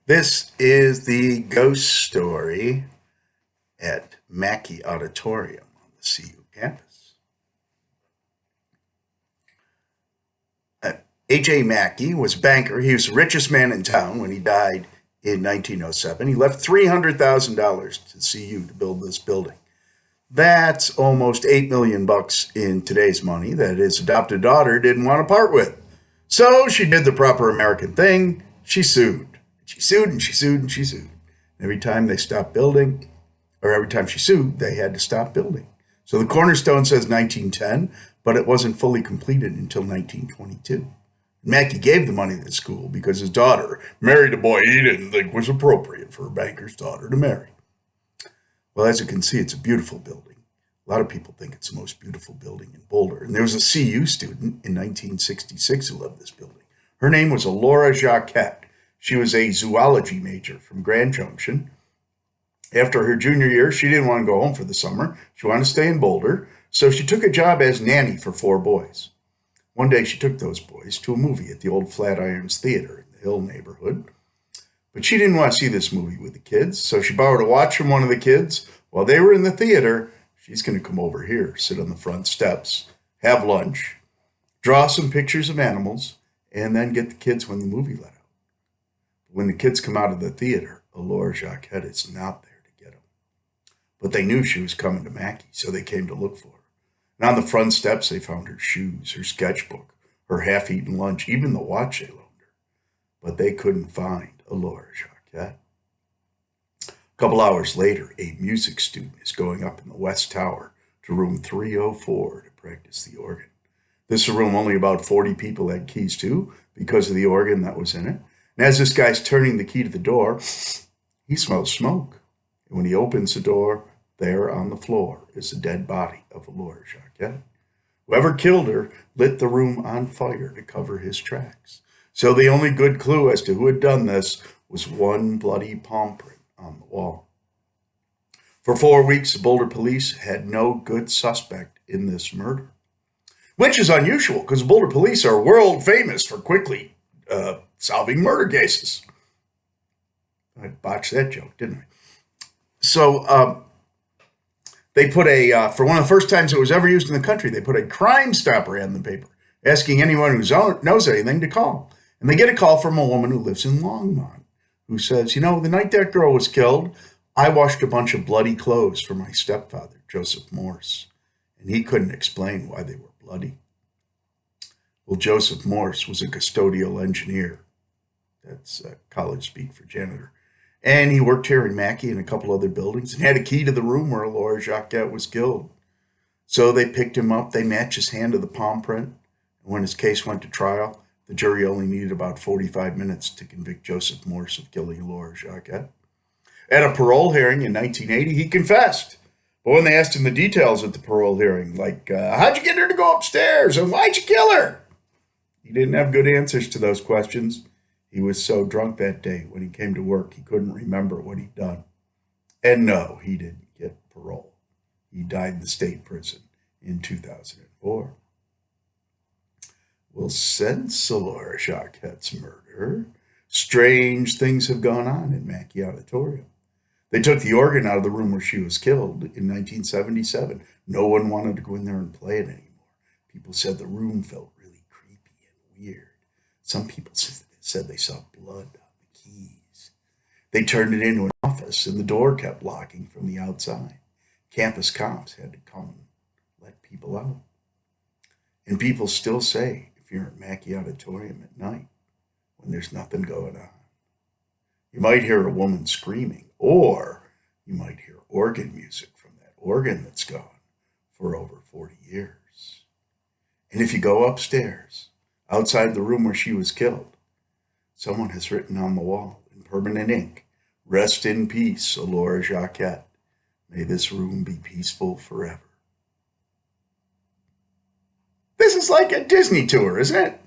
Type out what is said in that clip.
This is the ghost story at Mackey Auditorium on the CU campus. Uh, A.J. Mackey was a banker. He was the richest man in town when he died in 1907. He left $300,000 to CU to build this building. That's almost 8 million bucks in today's money that his adopted daughter didn't want to part with. So she did the proper American thing. She sued. She sued and she sued and she sued. Every time they stopped building, or every time she sued, they had to stop building. So the cornerstone says 1910, but it wasn't fully completed until 1922. Mackey gave the money to the school because his daughter married a boy he didn't think was appropriate for a banker's daughter to marry. Well, as you can see, it's a beautiful building. A lot of people think it's the most beautiful building in Boulder. And there was a CU student in 1966 who loved this building. Her name was Laura Jacquette. She was a zoology major from Grand Junction. After her junior year, she didn't want to go home for the summer. She wanted to stay in Boulder, so she took a job as nanny for 4 boys. One day, she took those boys to a movie at the old Flatirons Theater in the Hill neighborhood. But she didn't want to see this movie with the kids, so she borrowed a watch from one of the kids. While they were in the theater, she's going to come over here, sit on the front steps, have lunch, draw some pictures of animals, and then get the kids when the movie let out. When the kids come out of the theater, Laura Jacquette is not there to get them. But they knew she was coming to Mackey, so they came to look for her. And on the front steps, they found her shoes, her sketchbook, her half-eaten lunch, even the watch they loaned her. But they couldn't find Laura Jacquette. A couple hours later, a music student is going up in the West Tower to room 304 to practice the organ. This is a room only about 40 people had keys to because of the organ that was in it. And as this guy's turning the key to the door, he smells smoke. And when he opens the door, there on the floor is the dead body of Laura Jacquette. Whoever killed her lit the room on fire to cover his tracks. So the only good clue as to who had done this was one bloody palm print on the wall. For 4 weeks, the Boulder police had no good suspect in this murder, which is unusual because Boulder police are world famous for quickly solving murder cases. I botched that joke, didn't I? So they put for one of the first times it was ever used in the country, they put a Crime Stopper ad in the paper, asking anyone who knows anything to call. And they get a call from a woman who lives in Longmont, who says, the night that girl was killed, I washed a bunch of bloody clothes for my stepfather, Joseph Morse, and he couldn't explain why they were bloody. Well, Joseph Morse was a custodial engineer. That's college speak for janitor. And he worked here in Mackey and a couple other buildings and had a key to the room where Laura Jacquette was killed. So they picked him up. They matched his hand to the palm print. And when his case went to trial, the jury only needed about 45 minutes to convict Joseph Morse of killing Laura Jacquette. At a parole hearing in 1980, he confessed. But when they asked him the details at the parole hearing, like, how'd you get her to go upstairs and why'd you kill her? He didn't have good answers to those questions. He was so drunk that day when he came to work, he couldn't remember what he'd done. And no, he didn't get parole. He died in the state prison in 2004. Well, since Laura Jacquette's murder, strange things have gone on in Mackey Auditorium. They took the organ out of the room where she was killed in 1977. No one wanted to go in there and play it anymore. People said the room felt really creepy and weird. Some people said they saw blood on the keys. They turned it into an office, and the door kept locking from the outside. Campus cops had to come and let people out. And people still say, if you're at Mackey Auditorium at night, when there's nothing going on, you might hear a woman screaming, or you might hear organ music from that organ that's gone for over 40 years. And if you go upstairs, outside the room where she was killed, someone has written on the wall in permanent ink, "Rest in peace, Laura Jacquette. May this room be peaceful forever." This is like a Disney tour, isn't it?